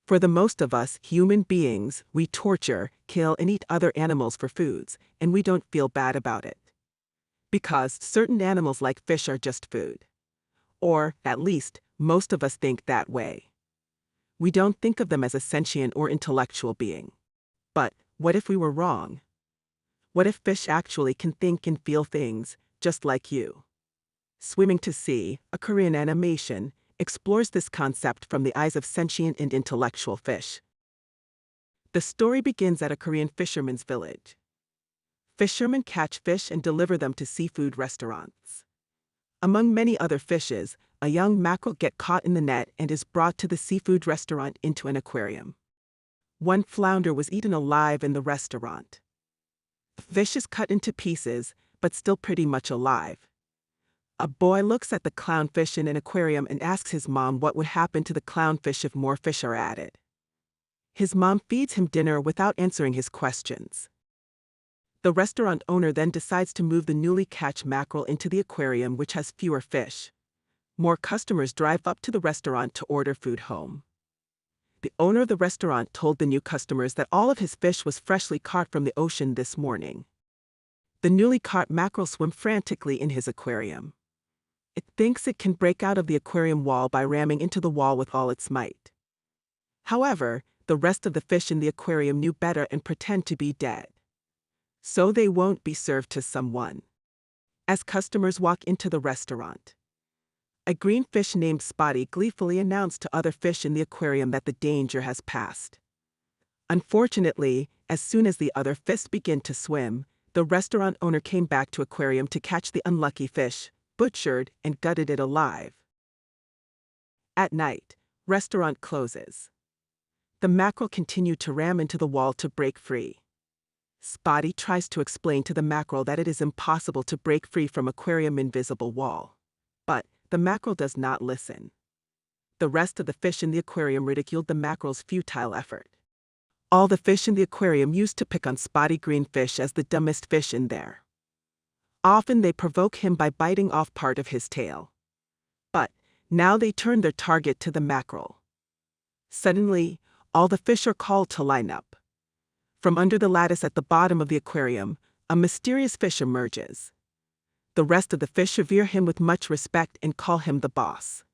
For the most of us human beings, we torture, kill and eat other animals for foods, and we don't feel bad about it. Because certain animals like fish are just food. Or, at least, most of us think that way. We don't think of them as a sentient or intellectual being. But, what if we were wrong? What if fish actually can think and feel things, just like you? Swimming to Sea, a Korean animation, explores this concept from the eyes of sentient and intellectual fish. The story begins at a Korean fisherman's village. Fishermen catch fish and deliver them to seafood restaurants. Among many other fishes, a young mackerel gets caught in the net and is brought to the seafood restaurant into an aquarium. One flounder was eaten alive in the restaurant. The fish is cut into pieces, but still pretty much alive. A boy looks at the clownfish in an aquarium and asks his mom what would happen to the clownfish if more fish are added. His mom feeds him dinner without answering his questions. The restaurant owner then decides to move the newly catched mackerel into the aquarium, which has fewer fish. More customers drive up to the restaurant to order food home. The owner of the restaurant told the new customers that all of his fish was freshly caught from the ocean this morning. The newly caught mackerel swim frantically in his aquarium. It thinks it can break out of the aquarium wall by ramming into the wall with all its might. However, the rest of the fish in the aquarium knew better and pretend to be dead. So they won't be served to someone. As customers walk into the restaurant, a green fish named Spotty gleefully announced to other fish in the aquarium that the danger has passed. Unfortunately, as soon as the other fish began to swim, the restaurant owner came back to the aquarium to catch the unlucky fish, butchered and gutted it alive. At night, restaurant closes. The mackerel continued to ram into the wall to break free. Spotty tries to explain to the mackerel that it is impossible to break free from aquarium invisible wall. But the mackerel does not listen. The rest of the fish in the aquarium ridiculed the mackerel's futile effort. All the fish in the aquarium used to pick on Spotty green fish as the dumbest fish in there. Often they provoke him by biting off part of his tail. But now they turn their target to the mackerel. Suddenly, all the fish are called to line up. From under the lattice at the bottom of the aquarium, a mysterious fish emerges. The rest of the fish revere him with much respect and call him the boss.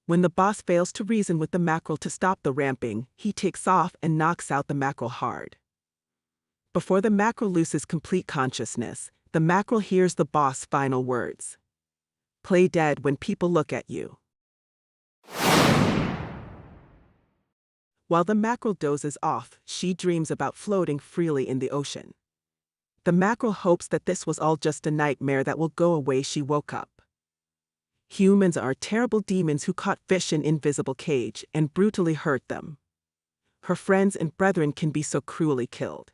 When the boss fails to reason with the mackerel to stop the ramping, he takes off and knocks out the mackerel hard. Before the mackerel loses complete consciousness, the mackerel hears the boss' final words. Play dead when people look at you. While the mackerel dozes off, she dreams about floating freely in the ocean. The mackerel hopes that this was all just a nightmare that will go away. She woke up. Humans are terrible demons who caught fish in invisible cage and brutally hurt them. Her friends and brethren can be so cruelly killed.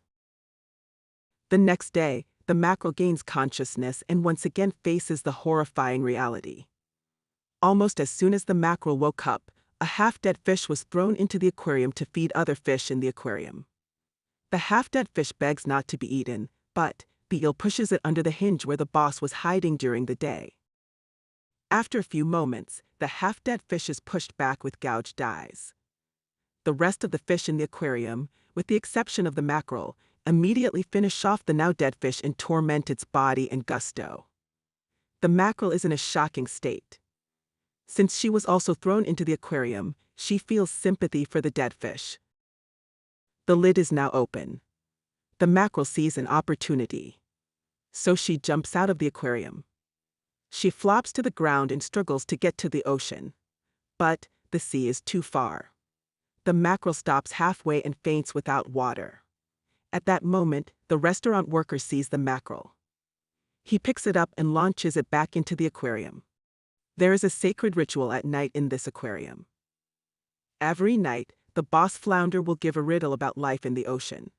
The next day, the mackerel gains consciousness and once again faces the horrifying reality. Almost as soon as the mackerel woke up, a half-dead fish was thrown into the aquarium to feed other fish in the aquarium. The half-dead fish begs not to be eaten, but the eel pushes it under the hinge where the boss was hiding during the day. After a few moments, the half-dead fish is pushed back with gouged eyes. The rest of the fish in the aquarium, with the exception of the mackerel, immediately finish off the now dead fish and torment its body and gusto. The mackerel is in a shocking state. Since she was also thrown into the aquarium, she feels sympathy for the dead fish. The lid is now open. The mackerel sees an opportunity. So she jumps out of the aquarium. She flops to the ground and struggles to get to the ocean. But the sea is too far. The mackerel stops halfway and faints without water. At that moment, the restaurant worker sees the mackerel. He picks it up and launches it back into the aquarium. There is a sacred ritual at night in this aquarium. Every night, the boss flounder will give a riddle about life in the ocean.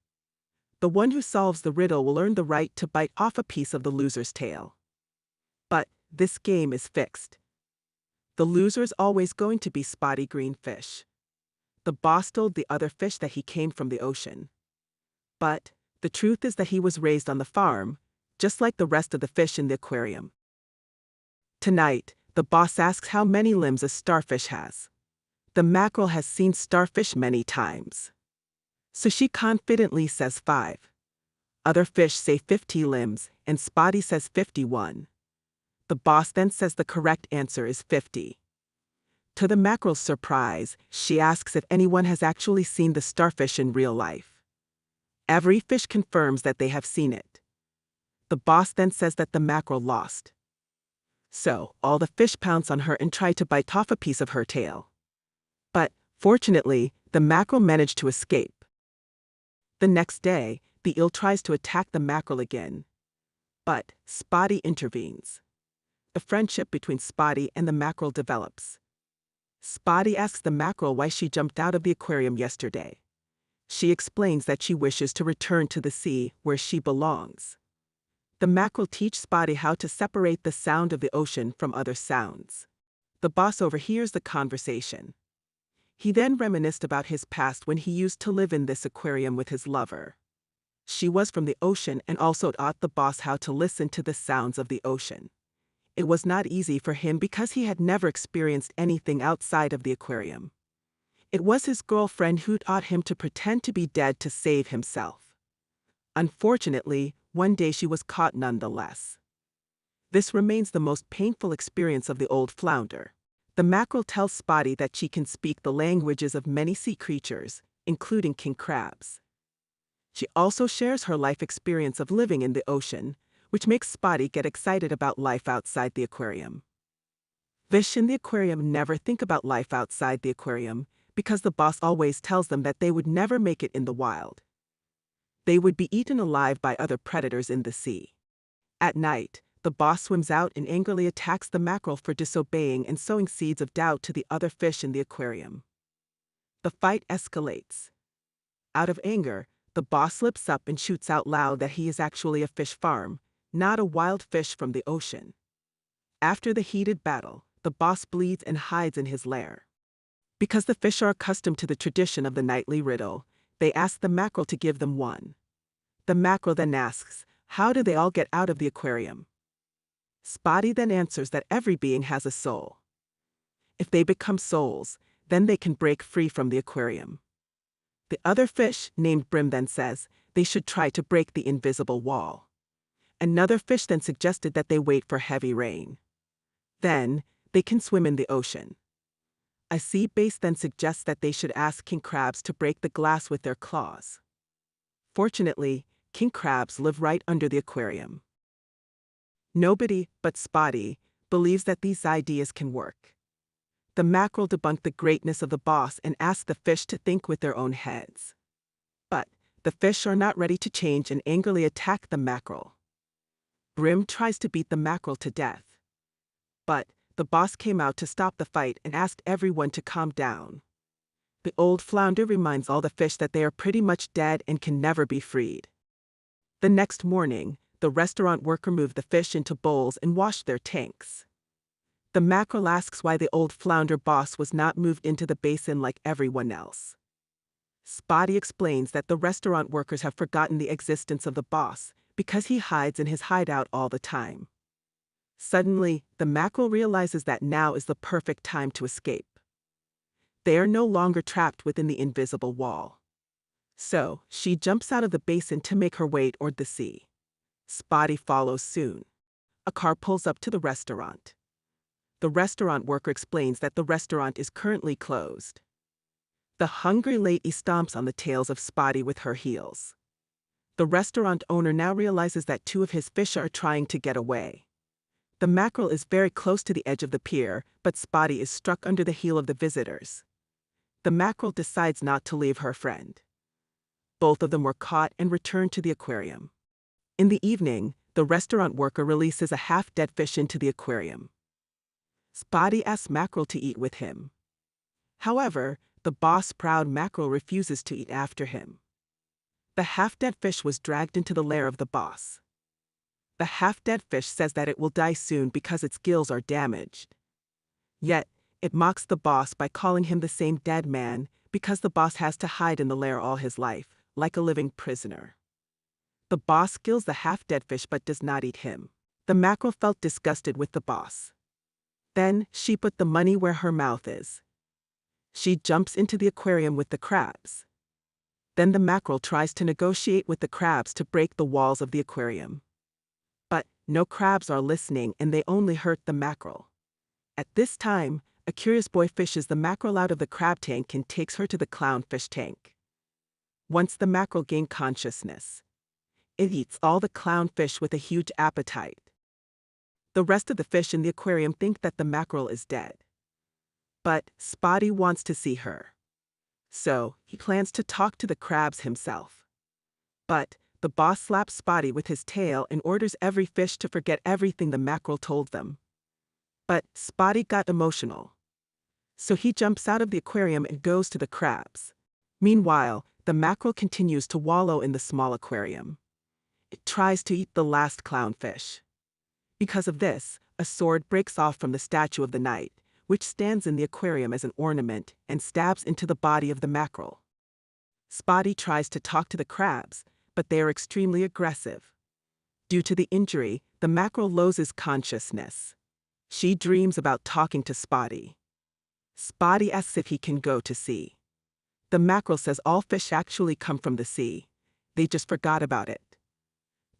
The one who solves the riddle will earn the right to bite off a piece of the loser's tail. But this game is fixed. The loser is always going to be Spotty green fish. The boss told the other fish that he came from the ocean. But the truth is that he was raised on the farm, just like the rest of the fish in the aquarium. Tonight, the boss asks how many limbs a starfish has. The mackerel has seen starfish many times. So she confidently says 5. Other fish say 50 limbs, and Spotty says 51. The boss then says the correct answer is 50. To the mackerel's surprise, she asks if anyone has actually seen the starfish in real life. Every fish confirms that they have seen it. The boss then says that the mackerel lost. So, all the fish pounce on her and try to bite off a piece of her tail. But, fortunately, the mackerel managed to escape. The next day, the eel tries to attack the mackerel again. But, Spotty intervenes. A friendship between Spotty and the mackerel develops. Spotty asks the mackerel why she jumped out of the aquarium yesterday. She explains that she wishes to return to the sea where she belongs. The mackerel teaches Spotty how to separate the sound of the ocean from other sounds. The boss overhears the conversation. He then reminisced about his past when he used to live in this aquarium with his lover. She was from the ocean and also taught the boss how to listen to the sounds of the ocean. It was not easy for him because he had never experienced anything outside of the aquarium. It was his girlfriend who taught him to pretend to be dead to save himself. Unfortunately, one day she was caught nonetheless. This remains the most painful experience of the old flounder. The mackerel tells Spotty that she can speak the languages of many sea creatures, including king crabs. She also shares her life experience of living in the ocean, which makes Spotty get excited about life outside the aquarium. Fish in the aquarium never think about life outside the aquarium because the boss always tells them that they would never make it in the wild. They would be eaten alive by other predators in the sea. At night, the boss swims out and angrily attacks the mackerel for disobeying and sowing seeds of doubt to the other fish in the aquarium. The fight escalates. Out of anger, the boss slips up and shoots out loud that he is actually a fish farm, not a wild fish from the ocean. After the heated battle, the boss bleeds and hides in his lair. Because the fish are accustomed to the tradition of the nightly riddle, they ask the mackerel to give them one. The mackerel then asks, how do they all get out of the aquarium? Spotty then answers that every being has a soul. If they become souls, then they can break free from the aquarium. The other fish, named Brim, then says they should try to break the invisible wall. Another fish then suggested that they wait for heavy rain. Then, they can swim in the ocean. A sea base then suggests that they should ask king crabs to break the glass with their claws. Fortunately, king crabs live right under the aquarium. Nobody, but Spotty, believes that these ideas can work. The mackerel debunked the greatness of the boss and asked the fish to think with their own heads. But, the fish are not ready to change and angrily attack the mackerel. Brim tries to beat the mackerel to death. But, the boss came out to stop the fight and asked everyone to calm down. The old flounder reminds all the fish that they are pretty much dead and can never be freed. The next morning, the restaurant worker moved the fish into bowls and washed their tanks. The mackerel asks why the old flounder boss was not moved into the basin like everyone else. Spotty explains that the restaurant workers have forgotten the existence of the boss because he hides in his hideout all the time. Suddenly, the mackerel realizes that now is the perfect time to escape. They are no longer trapped within the invisible wall. So, she jumps out of the basin to make her way toward the sea. Spotty follows soon. A car pulls up to the restaurant. The restaurant worker explains that the restaurant is currently closed. The hungry lady stomps on the tails of Spotty with her heels. The restaurant owner now realizes that 2 of his fish are trying to get away. The mackerel is very close to the edge of the pier, but Spotty is stuck under the heel of the visitors. The mackerel decides not to leave her friend. Both of them were caught and returned to the aquarium. In the evening, the restaurant worker releases a half-dead fish into the aquarium. Spotty asks mackerel to eat with him. However, the boss-proud mackerel refuses to eat after him. The half-dead fish was dragged into the lair of the boss. The half-dead fish says that it will die soon because its gills are damaged. Yet, it mocks the boss by calling him the same dead man because the boss has to hide in the lair all his life, like a living prisoner. The boss kills the half-dead fish but does not eat him. The mackerel felt disgusted with the boss. Then, she put the money where her mouth is. She jumps into the aquarium with the crabs. Then the mackerel tries to negotiate with the crabs to break the walls of the aquarium. But no crabs are listening and they only hurt the mackerel. At this time, a curious boy fishes the mackerel out of the crab tank and takes her to the clownfish tank. Once the mackerel gains consciousness, it eats all the clownfish with a huge appetite. The rest of the fish in the aquarium think that the mackerel is dead. But Spotty wants to see her. So, he plans to talk to the crabs himself. But the boss slaps Spotty with his tail and orders every fish to forget everything the mackerel told them. But Spotty got emotional. So he jumps out of the aquarium and goes to the crabs. Meanwhile, the mackerel continues to wallow in the small aquarium. It tries to eat the last clownfish. Because of this, a sword breaks off from the statue of the knight, which stands in the aquarium as an ornament, and stabs into the body of the mackerel. Spotty tries to talk to the crabs, but they are extremely aggressive. Due to the injury, the mackerel loses consciousness. She dreams about talking to Spotty. Spotty asks if he can go to sea. The mackerel says all fish actually come from the sea. They just forgot about it.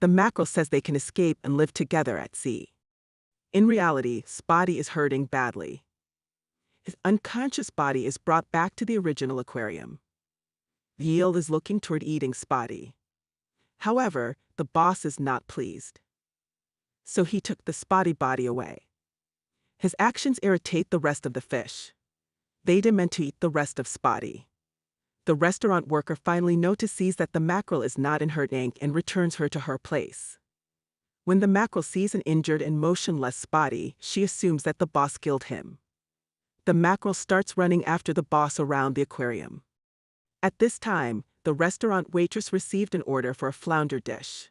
The mackerel says they can escape and live together at sea. In reality, Spotty is hurting badly. His unconscious body is brought back to the original aquarium. The eel is looking toward eating Spotty. However, the boss is not pleased. So he took the Spotty body away. His actions irritate the rest of the fish. They demand to eat the rest of Spotty. The restaurant worker finally notices that the mackerel is not in her tank and returns her to her place. When the mackerel sees an injured and motionless Spotty, she assumes that the boss killed him. The mackerel starts running after the boss around the aquarium. At this time, the restaurant waitress received an order for a flounder dish.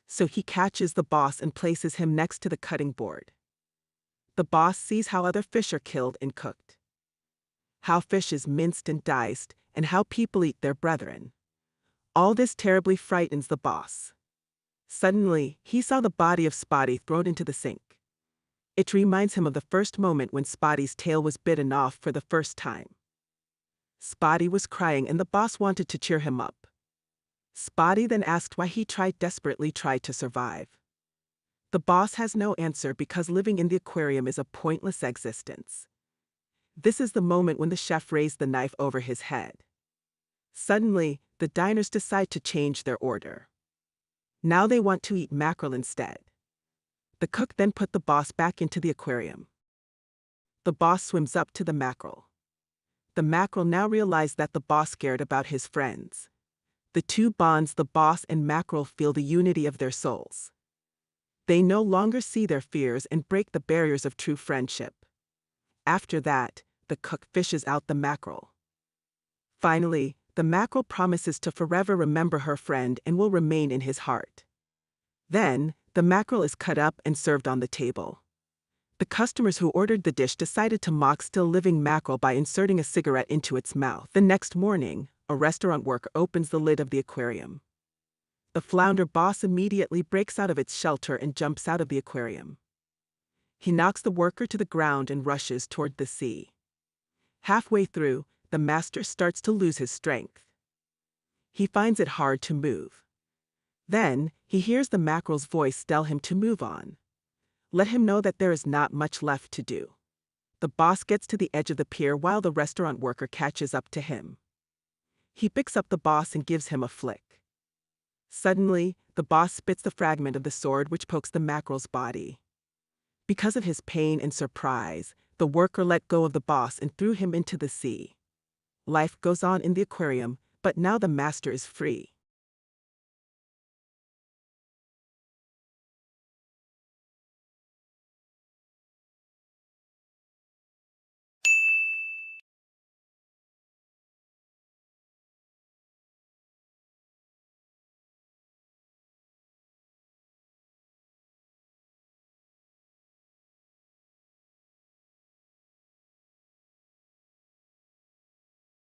So he catches the boss and places him next to the cutting board. The boss sees how other fish are killed and cooked, how fish is minced and diced, and how people eat their brethren. All this terribly frightens the boss. Suddenly, he saw the body of Spotty thrown into the sink. It reminds him of the first moment when Spotty's tail was bitten off for the first time. Spotty was crying and the boss wanted to cheer him up. Spotty then asked why he desperately tried to survive. The boss has no answer because living in the aquarium is a pointless existence. This is the moment when the chef raised the knife over his head. Suddenly, the diners decide to change their order. Now they want to eat mackerel instead. The cook then put the boss back into the aquarium. The boss swims up to the mackerel. The mackerel now realized that the boss cared about his friends. The two bonds the boss and mackerel feel the unity of their souls. They no longer see their fears and break the barriers of true friendship. After that, the cook fishes out the mackerel. Finally, the mackerel promises to forever remember her friend and will remain in his heart. Then, the mackerel is cut up and served on the table. The customers who ordered the dish decided to mock still living mackerel by inserting a cigarette into its mouth. The next morning, a restaurant worker opens the lid of the aquarium. The flounder boss immediately breaks out of its shelter and jumps out of the aquarium. He knocks the worker to the ground and rushes toward the sea. Halfway through, the master starts to lose his strength. He finds it hard to move. Then, he hears the mackerel's voice tell him to move on. Let him know that there is not much left to do. The boss gets to the edge of the pier while the restaurant worker catches up to him. He picks up the boss and gives him a flick. Suddenly, the boss spits the fragment of the sword which pokes the mackerel's body. Because of his pain and surprise, the worker let go of the boss and threw him into the sea. Life goes on in the aquarium, but now the master is free.